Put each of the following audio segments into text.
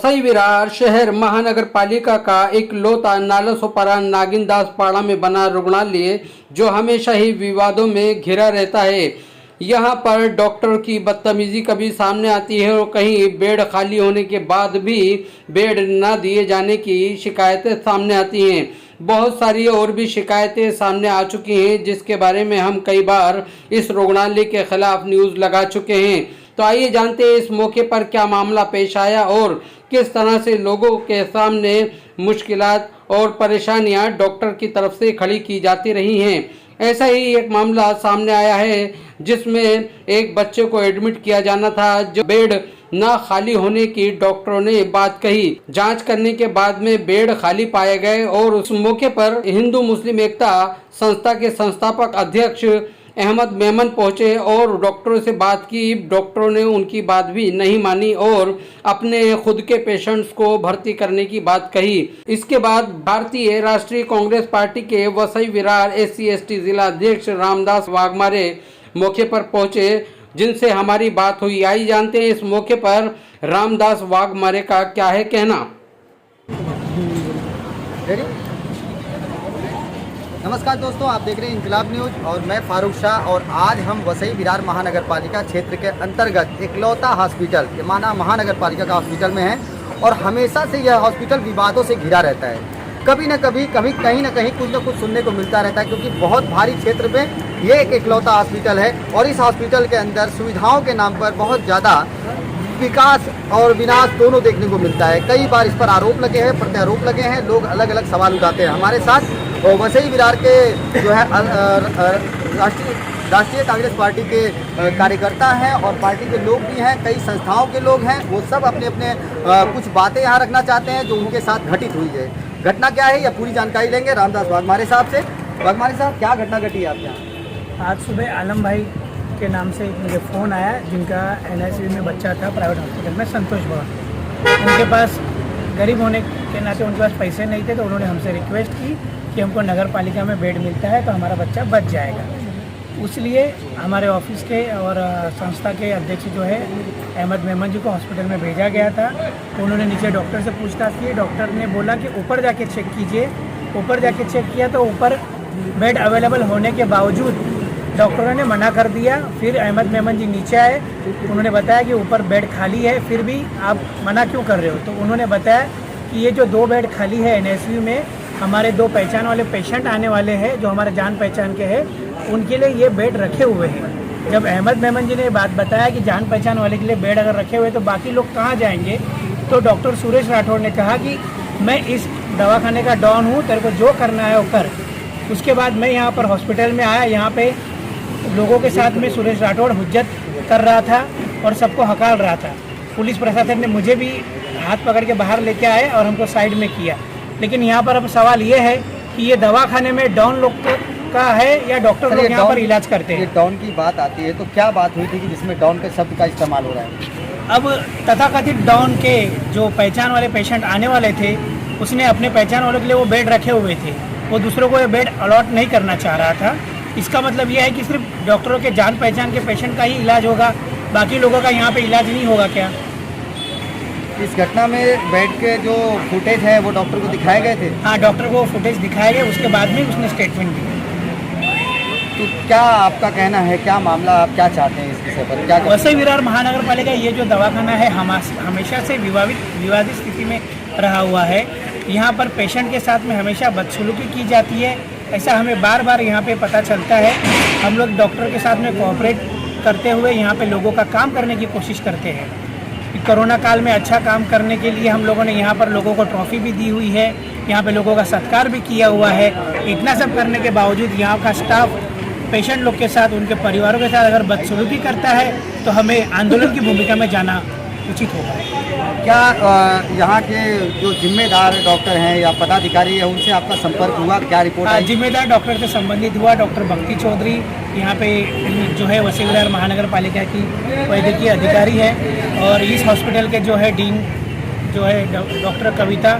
वसई विरार शहर महानगर पालिका का इकलौता नालासोपारा नागिनदास पाड़ा में बना रुग्णालय जो हमेशा ही विवादों में घिरा रहता है। यहाँ पर डॉक्टर की बदतमीजी कभी सामने आती है और कहीं बेड खाली होने के बाद भी बेड न दिए जाने की शिकायतें सामने आती हैं। बहुत सारी और भी शिकायतें सामने आ चुकी हैं जिसके बारे में हम कई बार इस रुग्णालय के खिलाफ न्यूज़ लगा चुके हैं। तो आइए जानते हैं इस मौके पर क्या मामला पेश आया और किस तरह से लोगों के सामने मुश्किलात और परेशानियां डॉक्टर की तरफ से खड़ी की जाती रही हैं। ऐसा ही एक मामला सामने आया है जिसमें एक बच्चे को एडमिट किया जाना था, जो बेड ना खाली होने की डॉक्टरों ने बात कही। जांच करने के बाद में बेड खाली पाए गए और उस मौके पर हिंदू मुस्लिम एकता संस्था के संस्थापक अध्यक्ष अहमद मेमन पहुंचे और डॉक्टरों से बात की। डॉक्टरों ने उनकी बात भी नहीं मानी और अपने खुद के पेशेंट्स को भर्ती करने की बात कही। इसके बाद भारतीय राष्ट्रीय कांग्रेस पार्टी के वसई विरार SC/ST जिला अध्यक्ष रामदास वाघमारे मौके पर पहुंचे, जिनसे हमारी बात हुई। आई जानते हैं इस मौके पर रामदास वाघमारे का क्या है कहना। नमस्कार दोस्तों, आप देख रहे हैं इंकलाब न्यूज और मैं फारूक शाह। और आज हम वसई विरार महानगर पालिका क्षेत्र के अंतर्गत इकलौता हॉस्पिटल माना महानगर पालिका का हॉस्पिटल में है और हमेशा से यह हॉस्पिटल विवादों से घिरा रहता है। कभी कहीं न कहीं कुछ न कुछ सुनने को मिलता रहता है, क्योंकि बहुत भारी क्षेत्र में ये एक इकलौता हॉस्पिटल है और इस हॉस्पिटल के अंदर सुविधाओं के नाम पर बहुत ज़्यादा विकास और विनाश दोनों देखने को मिलता है। कई बार इस पर आरोप लगे हैं, प्रत्यारोप लगे हैं, लोग अलग अलग सवाल उठाते हैं। हमारे साथ वसई विरार के जो है राष्ट्रीय कांग्रेस पार्टी के कार्यकर्ता हैं और पार्टी के लोग भी हैं, कई संस्थाओं के लोग हैं। वो सब अपने अपने कुछ बातें यहाँ रखना चाहते हैं जो उनके साथ घटित हुई है। घटना क्या है, यह पूरी जानकारी लेंगे रामदास वाघमारे साहब से। वाघमारे साहब, क्या घटना घटी है आपके यहाँ? आज सुबह आलम भाई के नाम से एक मुझे फ़ोन आया, जिनका NICU में बच्चा था प्राइवेट हॉस्पिटल में संतोष भवन। उनके पास गरीब होने के नाते उनके पास पैसे नहीं थे, तो उन्होंने हमसे रिक्वेस्ट की कि हमको नगर पालिका में बेड मिलता है तो हमारा बच्चा बच जाएगा। इसलिए हमारे ऑफिस के और संस्था के अध्यक्ष जो है अहमद मेमन जी को हॉस्पिटल में भेजा गया था। तो उन्होंने नीचे डॉक्टर से पूछताछ की। डॉक्टर ने बोला कि ऊपर जाके चेक कीजिए। ऊपर जाके चेक किया तो ऊपर बेड अवेलेबल होने के बावजूद डॉक्टरों ने मना कर दिया। फिर अहमद मेमन जी नीचे आए, उन्होंने बताया कि ऊपर बेड खाली है, फिर भी आप मना क्यों कर रहे हो। तो उन्होंने बताया कि ये जो 2 बेड खाली है NICU में, हमारे 2 पहचान वाले पेशेंट आने वाले हैं जो हमारे जान पहचान के हैं, उनके लिए ये बेड रखे हुए हैं। जब अहमद मेमन जी ने बात बताया कि जान पहचान वाले के लिए बेड अगर रखे हुए तो बाकी लोग कहाँ जाएंगे, तो डॉक्टर सुरेश राठौड़ ने कहा कि मैं इस दवाखाने का डॉन हूँ, तेरे को जो करना है वो कर। उसके बाद मैं यहाँ पर हॉस्पिटल में आया। यहाँ पे लोगों के साथ में सुरेश राठौड़ हुज्जत कर रहा था और सबको हकाल रहा था। पुलिस प्रशासन ने मुझे भी हाथ पकड़ के बाहर लेके आए और हमको साइड में किया। लेकिन यहाँ पर अब सवाल ये है कि ये दवाखाने में डॉन लोग का है या डॉक्टर लोग यहाँ पर इलाज करते हैं। ये डॉन की बात आती है तो क्या बात हुई थी कि जिसमें डॉन के शब्द का इस्तेमाल हो रहा है? अब तथाकथित डॉन के जो पहचान वाले पेशेंट आने वाले थे, उसने अपने पहचान वालों के लिए वो बेड रखे हुए थे। वो दूसरों को ये बेड अलॉट नहीं करना चाह रहा था। इसका मतलब यह है कि सिर्फ डॉक्टरों के जान पहचान के पेशेंट का ही इलाज होगा, बाकी लोगों का यहाँ पे इलाज नहीं होगा क्या? इस घटना में बेड के जो फुटेज है वो डॉक्टर को दिखाए गए थे? हाँ, डॉक्टर को फुटेज दिखाए गए, उसके बाद में उसने स्टेटमेंट दी। तो क्या आपका कहना है, क्या मामला, आप क्या चाहते हैं इस विषय पर? क्या वसई विरार महानगर पालिका ये जो दवाखाना है हमेशा से विवादित स्थिति में रहा हुआ है। यहाँ पर पेशेंट के साथ में हमेशा बदसलूकी की जाती है। ऐसा हमें बार बार यहाँ पे पता चलता है। हम लोग डॉक्टर के साथ में कोऑपरेट करते हुए यहाँ पे लोगों का काम करने की कोशिश करते हैं। कोरोना काल में अच्छा काम करने के लिए हम लोगों ने यहाँ पर लोगों को ट्रॉफी भी दी हुई है, यहाँ पे लोगों का सत्कार भी किया हुआ है। इतना सब करने के बावजूद यहाँ का स्टाफ पेशेंट लोग के साथ, उनके परिवारों के साथ अगर बदसलूकी करता है तो हमें आंदोलन की भूमिका में जाना उचित होगा। क्या यहाँ के जो जिम्मेदार डॉक्टर हैं या पदाधिकारी है उनसे आपका संपर्क हुआ? क्या रिपोर्ट आई? जिम्मेदार डॉक्टर से संबंधित हुआ। डॉक्टर भक्ति चौधरी यहाँ पे जो है वसई विरार महानगर पालिका की वैद्यकीय अधिकारी है और इस हॉस्पिटल के जो है डीन जो है डॉक्टर कविता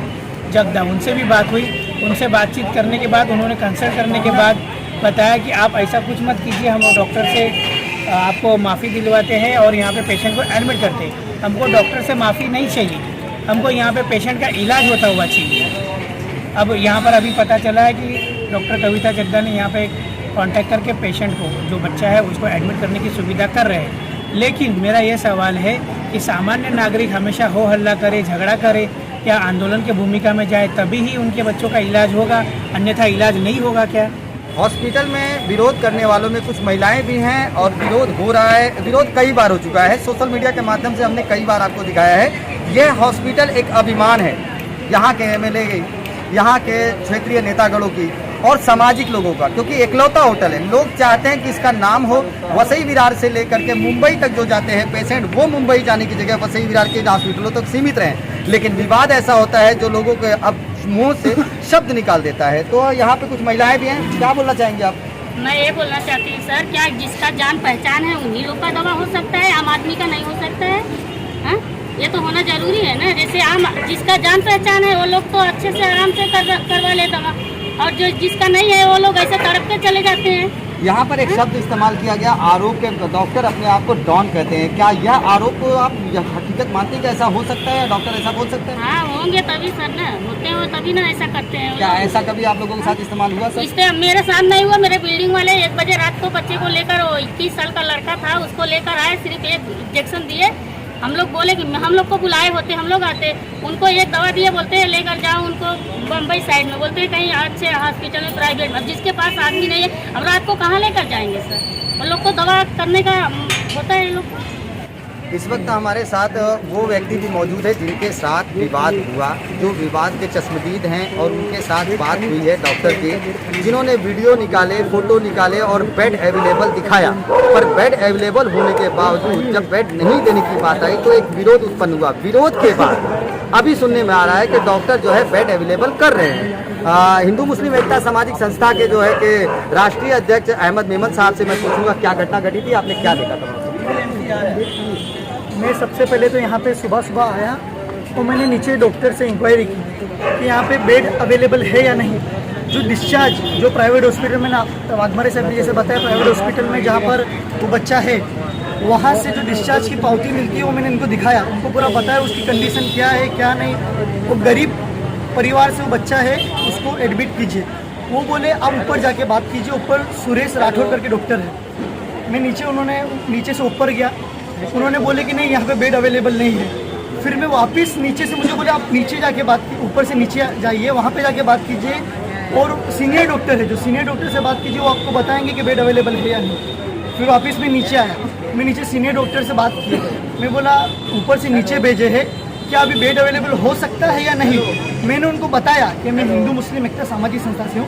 जगदा, उनसे भी बात हुई। उनसे बातचीत करने के बाद उन्होंने कंसल्ट करने के बाद बताया कि आप ऐसा कुछ मत कीजिए, हम डॉक्टर से आपको माफ़ी दिलवाते हैं और यहाँ पे पेशेंट को एडमिट करते हैं। हमको डॉक्टर से माफ़ी नहीं चाहिए। हमको यहाँ पे पेशेंट का इलाज होता हुआ चाहिए। अब यहाँ पर अभी पता चला है कि डॉक्टर कविता चड्ढा ने यहाँ पे कांटेक्ट करके पेशेंट को, जो बच्चा है उसको एडमिट करने की सुविधा कर रहे हैं। लेकिन मेरा ये सवाल है कि सामान्य नागरिक हमेशा हो हल्ला करे, झगड़ा करे या आंदोलन की भूमिका में जाए तभी ही उनके बच्चों का इलाज होगा, अन्यथा इलाज नहीं होगा क्या? हॉस्पिटल में विरोध करने वालों में कुछ महिलाएं भी हैं और विरोध हो रहा है। विरोध कई बार हो चुका है, सोशल मीडिया के माध्यम से हमने कई बार आपको दिखाया है। यह हॉस्पिटल एक अभिमान है यहाँ के एमएलए की, यहाँ के क्षेत्रीय नेतागणों की और सामाजिक लोगों का, क्योंकि एकलौता होटल है। लोग चाहते हैं कि इसका नाम हो। वसई विरार से लेकर के मुंबई तक जो जाते हैं पेशेंट, वो मुंबई जाने की जगह वसई विरार के हॉस्पिटलों तक सीमित रहें। लेकिन विवाद ऐसा होता है जो लोगों के अब मुंह से शब्द निकाल देता है। तो यहाँ पे कुछ महिलाएं भी हैं, क्या बोलना चाहेंगे आप? मैं ये बोलना चाहती हूँ सर, क्या जिसका जान पहचान है उन्हीं लोग का दवा हो सकता है, आम आदमी का नहीं हो सकता है? हा? ये तो होना जरूरी है ना। जैसे आम जिसका जान पहचान है वो लोग तो अच्छे से आराम से करवा ले दवा, और जो जिसका नहीं है वो लोग ऐसे तड़प के चले जाते हैं। यहाँ पर एक शब्द इस्तेमाल किया गया, आरोप के डॉक्टर अपने आप को डॉन कहते हैं। क्या यह आरोप को आप हकीकत मानते हैं कि ऐसा हो सकता है, डॉक्टर ऐसा बोल सकते हैं? हाँ होंगे तभी सर ना, होते हो तभी ना ऐसा करते हैं। क्या ऐसा कभी आप लोगों के साथ इस्तेमाल हुआ सर? इससे मेरे साथ नहीं हुआ। मेरे बिल्डिंग वाले 1 बजे रात को बच्चे को लेकर, वो 21 साल का लड़का था, उसको लेकर आए, सिर्फ एक इंजेक्शन दिए। हम लोग बोले कि हम लोग को बुलाए होते, हम लोग आते, उनको एक दवा दिए, बोलते हैं लेकर जाओ उनको बम्बई साइड में, बोलते हैं कहीं अच्छे हॉस्पिटल में, प्राइवेट में। अब जिसके पास आदमी नहीं है, अब रात को कहाँ लेकर जाएंगे सर? उन लोग को दवा करने का होता है लोग। इस वक्त हमारे साथ वो व्यक्ति भी मौजूद है जिनके साथ विवाद हुआ, जो विवाद के चश्मदीद हैं, और उनके साथ बात हुई है डॉक्टर की, जिन्होंने वीडियो निकाले, फोटो निकाले और बेड अवेलेबल दिखाया। पर बेड अवेलेबल होने के बावजूद जब बेड नहीं देने की बात आई तो एक विरोध उत्पन्न हुआ। विरोध के बाद अभी सुनने में आ रहा है कि डॉक्टर जो है बेड अवेलेबल कर रहे हैं। हिंदू मुस्लिम एकता सामाजिक संस्था के जो है कि राष्ट्रीय अध्यक्ष अहमद मेमन साहब से मैं पूछूंगा क्या घटना घटी थी, आपने क्या देखा था? मैं सबसे पहले तो यहाँ पे सुबह आया और मैंने नीचे डॉक्टर से इंक्वायरी की कि यहाँ पे बेड अवेलेबल है या नहीं। जो डिस्चार्ज जो प्राइवेट हॉस्पिटल में ना, वाघमारे साहब ने जैसे बताया, प्राइवेट हॉस्पिटल में जहाँ पर वो बच्चा है वहाँ से जो डिस्चार्ज की पावती मिलती है वो मैंने इनको दिखाया, उनको पूरा बताया उसकी कंडीशन क्या है क्या नहीं। वो गरीब परिवार से वो बच्चा है, उसको एडमिट कीजिए। वो बोले आप ऊपर जाके बात कीजिए, ऊपर सुरेश राठौर करके डॉक्टर है। मैं नीचे से ऊपर गया, उन्होंने बोले कि नहीं यहाँ पे बेड अवेलेबल नहीं है। फिर मैं वापस नीचे से, मुझे बोले आप नीचे जाके बात की, ऊपर से नीचे जाइए, वहाँ पे जाके बात कीजिए और सीनियर डॉक्टर है, जो सीनियर डॉक्टर से बात कीजिए, वो आपको बताएंगे कि बेड अवेलेबल है या नहीं। फिर वापस मैं नीचे आया, मैं नीचे सीनियर डॉक्टर से बात की, मैं बोला ऊपर से नीचे भेजे है, क्या अभी बेड अवेलेबल हो सकता है या नहीं। मैंने उनको बताया कि मैं हिंदू मुस्लिम एकता सामाजिक संस्था से हूँ,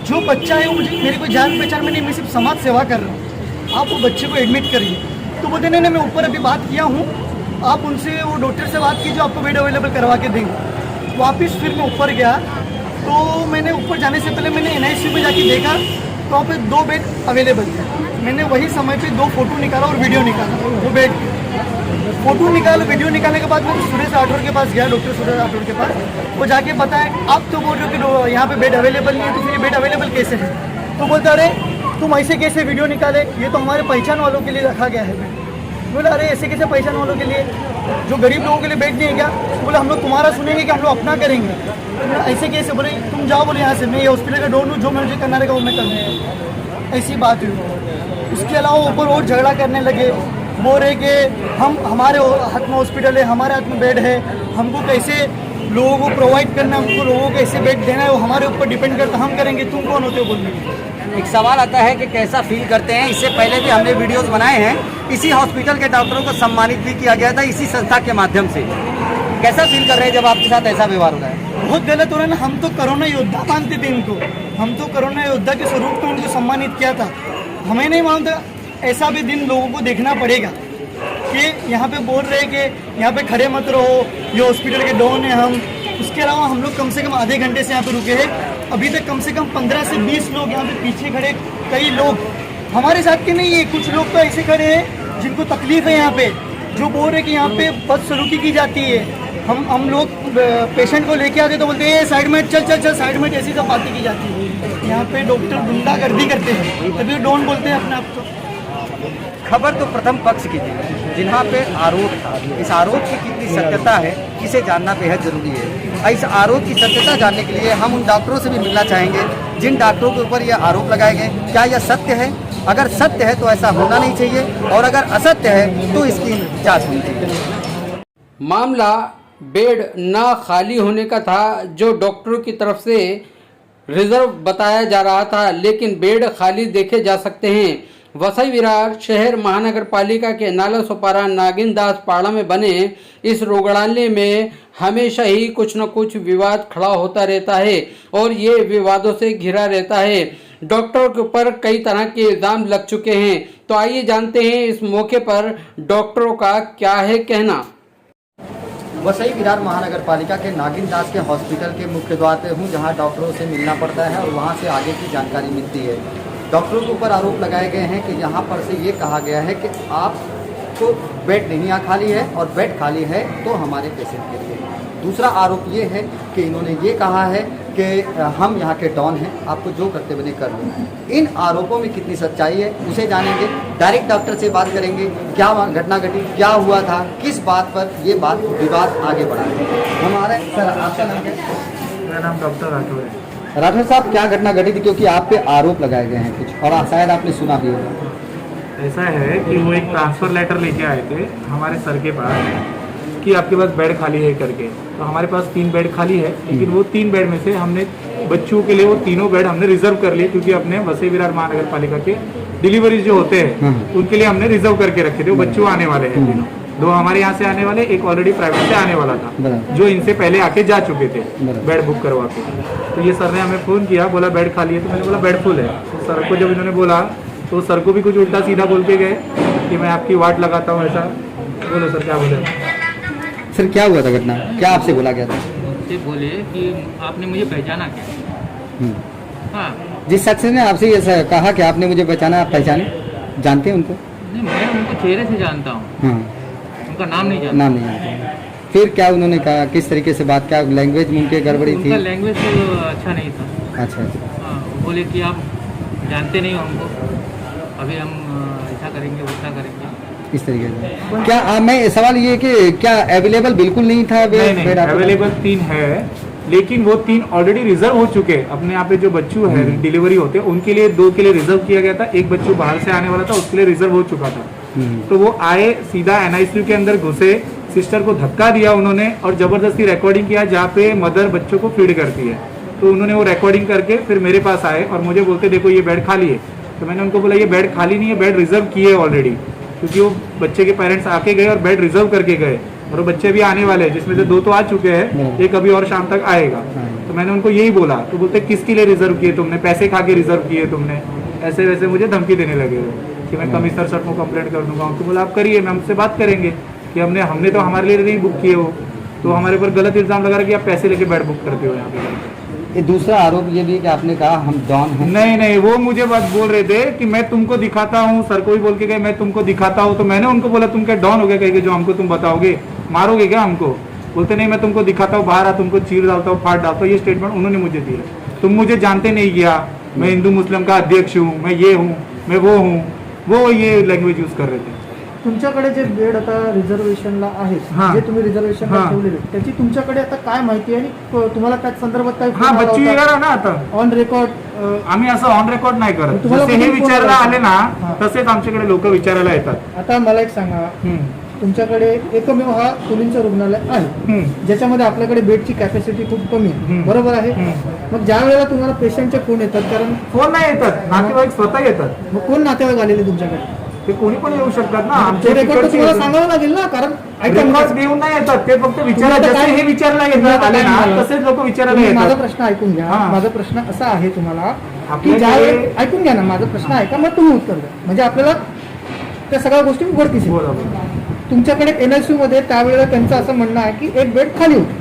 जो बच्चा है वो मुझे, मेरी कोई जान पहचान में नहीं, मैं सिर्फ समाज सेवा कर रहा हूँ, आप वो बच्चे को एडमिट करिए। तो बोलते नहीं, मैं ऊपर अभी बात किया हूँ, आप उनसे वो डॉक्टर से बात कीजिए, आपको बेड अवेलेबल करवा के देंगे। वापस फिर मैं ऊपर गया, तो मैंने ऊपर जाने से पहले मैंने NICU में जाके देखा तो वहाँ पे 2 बेड अवेलेबल थे। मैंने वही समय पे 2 फोटो निकाला और वीडियो निकाला, वो बेड फोटो निकाला, वीडियो निकालने के बाद मैं सुरेश राठौर के पास गया, डॉक्टर सुरेश राठौर के पास। वो जाके बताया आप तो बोल रहे हो कि यहाँ पे बेड अवेलेबल नहीं है, तो फिर ये बेड अवेलेबल कैसे है? तो बोलता अरे तुम ऐसे कैसे वीडियो निकाले, ये तो हमारे पहचान वालों के लिए रखा गया है बेड। बोला अरे ऐसे कैसे पहचान वालों के लिए, जो गरीब लोगों के लिए बेड नहीं है क्या? बोले हम लोग तुम्हारा सुनेंगे कि हम लोग अपना करेंगे। तो ऐसे कैसे? बोले तुम जाओ, बोले यहाँ से, मैं ये हॉस्पिटल का डोन हूँ, जो मुझे करना रहेगा वो मैं करना। ऐसी बात हुई। उसके अलावा ऊपर और झगड़ा करने लगे, बोल रहे कि हमारे हाथ में हॉस्पिटल है, हमारे हाथ में बेड है, हमको कैसे लोगों को प्रोवाइड करना है, हमको लोगों को कैसे बेड देना है, वो हमारे ऊपर डिपेंड करता, हम करेंगे, तुम कौन होते हो बोलने के? एक सवाल आता है कि कैसा फील करते हैं। इससे पहले भी हमने वीडियोस बनाए हैं, इसी हॉस्पिटल के डॉक्टरों को सम्मानित भी किया गया था इसी संस्था के माध्यम से। कैसा फील कर रहे हैं जब आपके साथ ऐसा व्यवहार हो रहा है? बहुत गलत हो रहा है ना। हम तो कोरोना योद्धा मानते थे इनको, हम तो कोरोना योद्धा के स्वरूप में उनको सम्मानित किया था। हमें नहीं मानता, ऐसा भी दिन लोगों को देखना पड़ेगा कि यहाँ पे बोल रहे कि यहाँ पे खड़े मत रहो, ये हॉस्पिटल के डॉन है हम। उसके अलावा हम लोग कम से कम आधे घंटे से यहाँ पे रुके हैं, अभी तक कम से कम 15 से 20 लोग यहाँ पे पीछे खड़े, कई लोग हमारे साथ के नहीं है, कुछ लोग तो ऐसे खड़े हैं जिनको तकलीफ है यहाँ पे, जो बोल रहे कि यहाँ पे बदसलूकी की जाती है। हम लोग पेशेंट को लेके आते तो बोलते हैं साइड में चल साइड में, ऐसी सब बातें की जाती है। यहाँ पे डॉक्टर गुंडागर्दी करते हैं, तभी डॉन बोलते हैं अपने आप को। खबर तो प्रथम पक्ष की थी, जिन्हां पे आरोप था। इस आरोप की कितनी सत्यता है इसे जानना बेहद जरूरी है। इस आरोप की सत्यता जानने के लिए हम उन डॉक्टरों से भी मिलना चाहेंगे जिन डॉक्टरों के ऊपर यह आरोप लगाए गए। क्या यह सत्य है? अगर सत्य है तो ऐसा होना नहीं चाहिए, और अगर असत्य है तो इसकी जांच होनी चाहिए। मामला बेड न खाली होने का था, जो डॉक्टरों की तरफ से रिजर्व बताया जा रहा था, लेकिन बेड खाली देखे जा सकते हैं। वसई विरार शहर महानगर पालिका के नालासोपारा नागिन दास पाड़ा में बने इस रुग्णालय में हमेशा ही कुछ न कुछ विवाद खड़ा होता रहता है और ये विवादों से घिरा रहता है। डॉक्टरों के ऊपर कई तरह के इल्जाम लग चुके हैं, तो आइए जानते हैं इस मौके पर डॉक्टरों का क्या है कहना। वसई विरार महानगर पालिका के नागिन दास के हॉस्पिटल के मुख्य द्वार पे हूँ, जहाँ डॉक्टरों से मिलना पड़ता है और वहाँ से आगे की जानकारी मिलती है। डॉक्टरों के ऊपर आरोप लगाए गए हैं कि यहाँ पर से ये कहा गया है कि आपको बेड नहीं यहाँ खाली है, और बेड खाली है तो हमारे पेशेंट के लिए। दूसरा आरोप ये है कि इन्होंने ये कहा है कि हम यहाँ के डॉन हैं, आपको जो करते बने कर लो। इन आरोपों में कितनी सच्चाई है उसे जानेंगे, डायरेक्ट डॉक्टर से बात करेंगे, क्या घटना घटी, क्या हुआ था, किस बात पर ये बात विवाद आगे बढ़ा है। हमारे सर, आपका नाम क्या है? मेरा नाम डॉक्टर राठौर है। राठौर साहब, क्या घटना घटी थी? क्योंकि आप पे आरोप लगाए गए हैं कुछ, और शायद आपने सुना भी होगा। ऐसा है कि वो एक ट्रांसफ़र लेटर लेके आए थे हमारे सर के पास कि आपके पास बेड खाली है करके। तो हमारे पास 3 बेड खाली है, लेकिन वो 3 बेड में से हमने बच्चों के लिए वो तीनों बेड हमने रिजर्व कर लिए, क्योंकि अपने वसई विरार महानगर पालिका के डिलीवरीज जो होते हैं उनके लिए हमने रिजर्व करके रखे थे। वो बच्चों आने वाले हैं तीनों, 2 हमारे यहाँ से आने वाले, एक ऑलरेडी प्राइवेट से आने वाला था जो इनसे पहले आके जा चुके थे बेड बुक करवा के। तो ये सर ने हमें फ़ोन किया, बोला बेड खाली है, तो मैंने बोला बेड फुल है। तो सर को जब इन्होंने बोला तो सर को भी कुछ उल्टा सीधा बोल के गए कि मैं आपकी वाट लगाता हूँ, ऐसा। बोलो सर, क्या बोले? सर, क्या हुआ था घटना? क्या आपसे बोला गया था? मुझसे बोले कि आपने मुझे पहचाना क्या? हाँ, जिस शख्स ने आपसे ये कहा कि आपने मुझे पहचाना, आप पहचाने, जानते हैं उनको? नहीं, मैं उनको चेहरे से जानता हूँ, हाँ, उनका नाम नहीं जानता। नाम नहीं जानते। फिर क्या उन्होंने कहा, किस तरीके से बात, क्या लैंग्वेज में उनके गड़बड़ी थी? उनका लैंग्वेज तो अच्छा नहीं था। अच्छा अच्छा। हाँ, वो बोले कि आप जानते नहीं हो हमको, अभी हम ऐसा करेंगे वैसा करेंगे, इस तरीके से। क्या मैं सवाल ये कि क्या अवेलेबल बिल्कुल नहीं था? नहीं, अवेलेबल 3 है, लेकिन वो 3 ऑलरेडी रिजर्व हो चुके। अपने यहाँ पे जो बच्चों है डिलीवरी होते हैं उनके लिए 2 के लिए रिजर्व किया गया था, एक बच्चों बाहर से आने वाला था, उसके लिए रिजर्व हो चुका था। तो वो आए, सीधा NICU के अंदर घुसे, सिस्टर को धक्का दिया उन्होंने और जबरदस्ती रिकॉर्डिंग किया जहाँ पे मदर बच्चों को फीड करती है। तो उन्होंने वो रिकॉर्डिंग करके फिर मेरे पास आए और मुझे बोलते देखो ये बेड खाली है। तो मैंने उनको बोला ये बेड खाली नहीं है, बेड रिजर्व किए ऑलरेडी, क्योंकि वो बच्चे के पेरेंट्स आके गए और बेड रिजर्व करके गए, और वो बच्चे भी आने वाले हैं, जिसमें से 2 तो आ चुके हैं, एक अभी और शाम तक आएगा। तो मैंने उनको यही बोला, तो बोलते किसके लिए रिजर्व किए तुमने? पैसे खा के रिजर्व किए तुमने? ऐसे वैसे मुझे धमकी देने लगे वो कि मैं कमिश्नर सर को कंप्लेंट कर दूंगा। उनको बोला आप करिए, मैं हमसे बात करेंगे कि हमने तो हमारे लिए नहीं बुक किए वो, तो हमारे ऊपर गलत इल्जाम लगा रहा कि आप पैसे लेके बेड बुक करते हो यहाँ पे। ये दूसरा आरोप ये भी है कि आपने कहा हम डॉन हैं। नहीं, वो मुझे बात बोल रहे थे कि मैं तुमको दिखाता हूँ, सर को भी बोल के गए मैं तुमको दिखाता हूँ। तो मैंने उनको बोला तुम क्या डॉन हो गया कहेंगे जो हमको तुम बताओगे, मारोगे क्या हमको? बोलते नहीं, मैं तुमको दिखाता हूँ, बाहर आ तुमको चीर डालता हूँ, फाड़ डालता हूँ। ये स्टेटमेंट उन्होंने मुझे दिया। तुम मुझे जानते नहीं किया, मैं हिंदू मुस्लिम का अध्यक्ष हूँ, मैं ये हूँ, मैं वो हूँ, वो ये लँग्वेज यूज कर रहे थे। तुमच्याकडे जे बेड आता रिझर्वेशनला आहेत, हां. जे तुम्ही रिझर्वेशनला हां. ठेवलेले, त्याची तुमच्याकडे आता काय माहिती आहे आणि तुम्हाला त्या संदर्भात काय हा बच्चू येणार ना आता ऑन रेकॉर्ड? आम्ही असं ऑन रेकॉर्ड नाही करत, तुम्हाला जसे हे कोणी विचारायला फोन आले ना हां. तसेच आमच्याकडे लोक विचारायला येतात। आता मला एक सांगा, तुमच्याकडे एकमेव हा मुलींचं रुग्णालय आहे ज्याच्यामध्ये आपल्याकडे बेडची कॅपॅसिटी खूप कमी आहे, बरोबर आहे? मग ज्या वेळेला तुम्हाला पेशंटचे फोन येतात, कारण फोन नाही येतात, नातेवाईक स्वतः येतात। मग कोण नातेवाईक आलेले तुमच्याकडे? ते कोणी पण येऊ शकतात ना, ते आमच्या रेकॉर्ड तर तुम्हाला सांगावं लागेल ना, कारण ऐका रेकॉर्ड देऊन नाही येतात, ते फक्त विचारायला तुम्ही आता जसे हे विचारला येतात आले ना तसेच लोक विचारायला तुम्ही माझा येतात। प्रश्न ऐकून घ्या। हां. माझा प्रश्न असा आहे तुम्हाला की आपल्याकडे- ज्यावेळेस ऐकून घ्या ना, माझा प्रश्न ऐका मग तुम्ही उत्तर द्या, म्हणजे आपल्याला त्या सगळ्या गोष्टी उघडकीस येतील. बरोबर, तुमच्याकडे NICU मध्ये त्यावेळेला त्यांचं असं म्हणणं आहे की एक बेड खाली होती,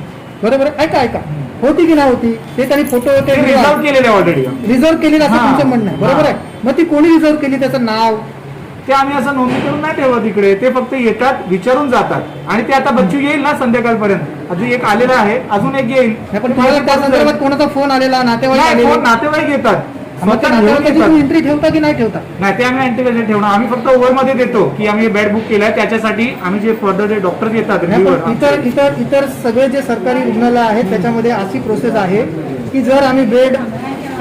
बरोबर आहे? ऐका होती की नाही होती ते त्यांनी फोटो रिझर्व केलेले ऑलरेडी, रिझर्व केलेलं असं हां. तुमचं म्हणणं आहे, बरोबर आहे? मग ती कोणी रिझर्व केली, त्याचं नाव? ते आम्ही असं नोंदणी करून नाही ठेवत इकडे, ते फक्त येतात विचारून जातात आणि ते आता बच्चू येईल ना संध्याकाळपर्यंत, अजून एक आलेला आहे, अजून एक येईल। नाही, पण तुम्हाला त्या संदर्भात कोणाचा फोन आलेला, नातेवाईक नाही, आलेले? फोन नातेवाईक येतात, मग ते स्वतः होतं घेतात. तुम्ही एंट्री ठेवता की नाही ठेवता? नाही ते आम्ही अँटीवेजन ठेवणार. आम्ही फक्त ओव्हरमध्ये देतो की आम्ही बेड बुक केलाय, त्याच्यासाठी आम्ही जे फर्दर जे डॉक्टर येतात नाही, reviewer, पण इतर सगळे जे सरकारी रुग्णालय आहेत त्याच्यामध्ये अशी प्रोसेस आहे की जर आम्ही बेड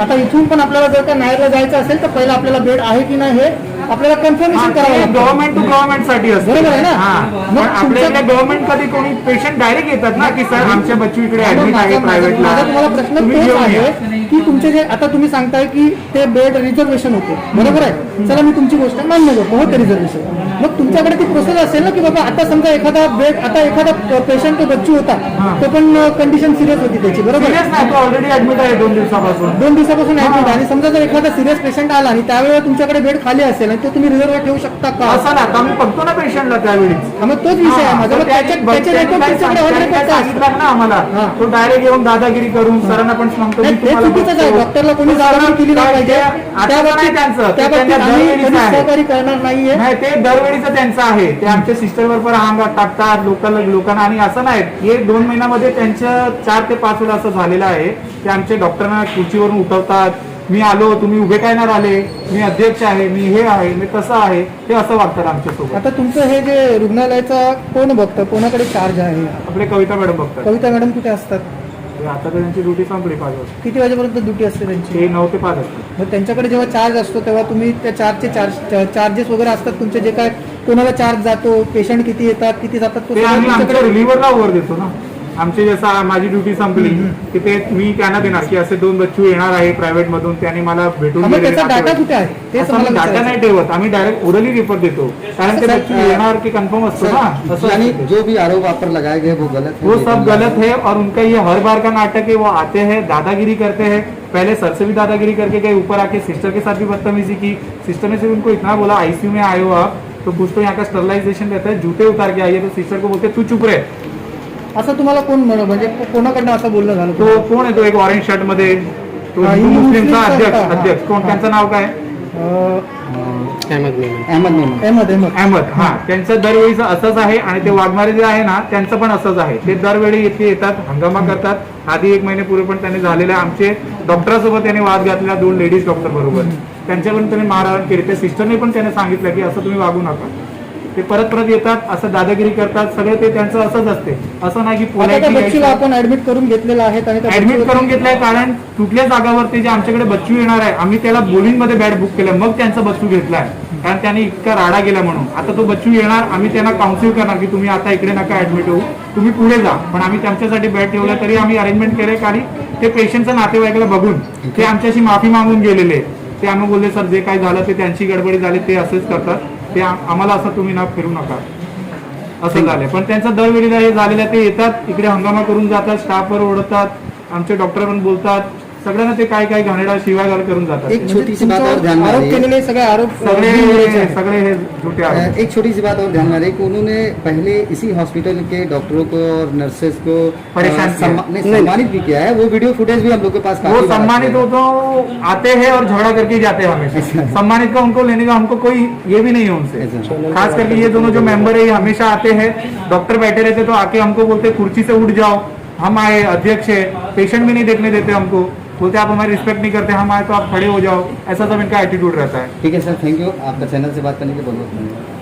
आता इथून पण आपल्याला जर का नायरला जायचं असेल तर पहिला आपल्याला बेड आहे की नाही हे आपल्याला कन्फर्मेशन करावं लागतं. गव्हर्नमेंट टू गव्हर्नमेंट साठी असतं. बरोबर आहे ना? हा. मग पण आपल्या तुमच्या- इकडे गव्हर्नमेंट कधी कोणी पेशंट डायरेक्ट येतात ना की सर आमच्या बच्चू इकडे मग ऍडमिट आहे प्रायव्हेटला, माझा तुम्हाला प्रश्न तुम्ही तोच घेऊन या. आहे की तुमचे जे आता तुम्ही सांगताय की ते बेड रिझर्वेशन होते, बरोबर आहे? चला मी तुमची गोष्ट मान्य करतो, होते रिझर्वेशन. मग तुमच्याकडे ती प्रोसेस असेल ना की बाबा आता समजा एखादा बेड आता एखादा पेशंट तो बच्चू होता तो पण कंडिशन सिरियस होती त्याची, बरोबर सिरियस आहे? नाही, तो ऑलरेडी ऍडमिट आहे 2 दिवसापासून. 2 दिवसापासून ऍडमिट आणि समजा जर एखादा सिरियस पेशंट आला आणि त्यावेळेला तुमच्याकडे बेड खाली असेल आणि ते तुम्ही रिझर्व ठेवू शकता का? असं ना, आता आम्ही बघतो ना पेशंटला त्यावेळी. हा, मग तोच विषय आहे माझा. मग त्याचे रेकॉर्ड तुमच्याकडे ऑन रेकॉर्ड काय असतात? सांगितलं ना आम्हाला, हा. तो डायरेक्ट येऊन दादागिरी करून सरांना पण सांगतो नाही, मी ते तुम्हाला चुकीचंच आहे. बघतो. डॉक्टरला कोणी दादागिरी केली नाही पाहिजे. आता त्या नाही बाबतीत त्यांचं, ते त्या बाबतीत त्यांच्या आम्ही दरवेळीचं कधीच आहे. सहकार्य करणार नाहीये. नाही, ते दरवेळीचं त्यांचं आहे. ते आमच्या सिस्टरवर पण अंगात टाकतात लोकांना, आणि असं नाही, हे 2 महिन्यामध्ये त्यांचं 4 ते 5 वेळा असं झालेलं आहे. ते आमच्या डॉक्टरांना खुर्चीवरून उठवतात, मी आलो तुम्ही उभे काय नाही राहिले, मी अध्यक्ष आहे, मी हे आहे, मी तसं आहे, ते असं वागतात आमच्यासोबत. आता तुमचं हे जे रुग्णालयाचा कोण बघतं, कोणाकडे चार्ज आहे? आपले कविता मॅडम बघतात. कविता मॅडम कुठे असतात? आता तर त्यांची ड्युटी संपली 5 वाजता. किती वाजेपर्यंत ड्युटी असते त्यांची? ते 9 ते 5 असते. मग त्यांच्याकडे जेव्हा चार्ज असतो तेव्हा तुम्ही त्या चार्जेस वगैरे असतात तुमचे, जे काय कोणाला चार्ज जातो, पेशंट किती येतात किती जातात, तो ते सगळं आम्ही आमच्या तुमच्याकडे- रिलीव्हरला ओव्हर देतो ना. आमचे जसं माझी ड्युटी संपली की ते मी त्यांना देणार की असे 2 बच्चू येणार आहे प्रायव्हेट मधून, त्यांनी मला भेटून हा, मग गेलेले त्याचा डाटा नातेवाईक. कुठे आहे ते असं मला आम्ही डाटा विचारायचं. नाही ठेवत, आम्ही डायरेक्ट ओरली रिपोर्ट देतो, कारण ते सर, बच्चू येणार की कन्फर्म असतो ना. असं यानी असतं ते. जो भी आरोप आप पर लगाए गए वो गलत है। वो सब गलत है और उनका ये हर बार का नाटक है। वो आते हैं दादागिरी करते हैं, पहले सर से भी दादागिरी करके गए, ऊपर आके सिस्टर के साथ भी बदतमीजी की। सिस्टर ने सिर्फ उनको इतना बोला आईसीयू में आए हो आप तो कुछ तो यहाँ का स्टरलाइजेशन रहता है, जूते उतार के आइए, तो सिस्टर को बोलते तू चुप रहे। असं तुम्हाला कोण म्हणजे कोणाकडनं असं बोलणं झालं? तो कोण आहे तो एक ऑरेंज शर्ट मध्ये, तो हा, हिंदू हिंदू मुस्लिमचा मुस्लिमचा अध्यक्ष होता. हा. अध्यक्ष कोण, हा. त्यांचं नाव काय? अहमद मेमन। अहमद अहमद. हा, त्यांचं दरवेळीचं असंच आहे. आणि ते वाघमारे जे आहे ना त्यांचं पण असंच आहे. ते दरवेळी इथे येतात, हंगामा करतात. आधी 1 महिन्यापूर्वी पण त्यांनी झालेलं आहे. आमचे डॉक्टरांसोबत त्यांनी वाद घातलेला 2 लेडीज डॉक्टर बरोबर, त्यांच्याकडून त्यांनी मारहाण केली. त्या सिस्टरने पण त्यांनी सांगितलं की असं तुम्ही वागू नका. ते परत येतात, असं दादागिरी करतात, सगळं ते त्यांचं असंच असते. असं नाही की आता त्या बच्चूला आपण ऍडमिट करून घेतलेलं आहे आणि त्या ऍडमिट बच्चूला- करून घेतलंय, कारण कुठल्या जागावरती जे आमच्याकडे बच्चू येणार आहे आम्ही त्याला बोलिंगमध्ये बॅट बुक केलं, मग त्यांचा बच्चू घेतलाय, कारण त्याने इतका राडा गेला म्हणून. आता तो बच्चू येणार, आम्ही त्यांना काउन्सिल करणार की तुम्ही आता इकडे नका ऍडमिट होऊ, तुम्ही पुढे जा. पण आम्ही त्यांच्यासाठी बॅट ठेवलं, तरी आम्ही अरेंजमेंट केले, कारण ते पेशंटचं नातेवाईकाला बघून ते आमच्याशी माफी मागून गेलेले. ते आम्ही बोलले सर जे काय झालं ते त्यांची गडबडी झाली, ते असंच करतात, ते आम्हाला असं तुम्ही ना फिरू नका, असं झालंय. पण त्यांचं दरवेळीला हे झालेलं आहे, ते येतात इकडे हंगामा करून जातात, स्टाफवर ओढतात, आमचे डॉक्टर पण बोलतात, सगळ्यांना ते काय काय घाणेरडा शिवागाळ करून जातात. एक छोटी सी बात और ध्यान में आ आरोप रही है। केलेले सगळे आरोप सगळे आहे. सगळे हे झुटे आहेत. एक छोटी सी बात और ध्यान में आ रही है कि उन्होंने पहले इसी हॉस्पिटल के डॉक्टरों को और नर्सेस को परेशान किया। सम्मानित भी किया है। वो वीडियो फुटेज भी हम लोग के पास वो काफी बार सम्मानित आते हो तो आते हैं और झगड़ा करके जाते हैं हमेशा। सम्मानित का उनको लेने का हमको कोई ये भी नहीं है उनसे। ऐसा। खास करके ये दोनों जो मेंबर है ये हमेशा आते हैं, डॉक्टर बैठे रहते तो आके हमको बोलते कुर्सी से उठ जाओ, हम आए, अध्यक्ष है, पेशेंट भी नहीं देखने देते हमको, बोलते आप हमारी रिस्पेक्ट नहीं करते, हम आए तो आप खड़े हो जाओ, ऐसा सब इनका एटीट्यूड रहता है। ठीक है सर, थैंक यू। आपका चैनल से बात करने के लिए बहुत बहुत धन्यवाद।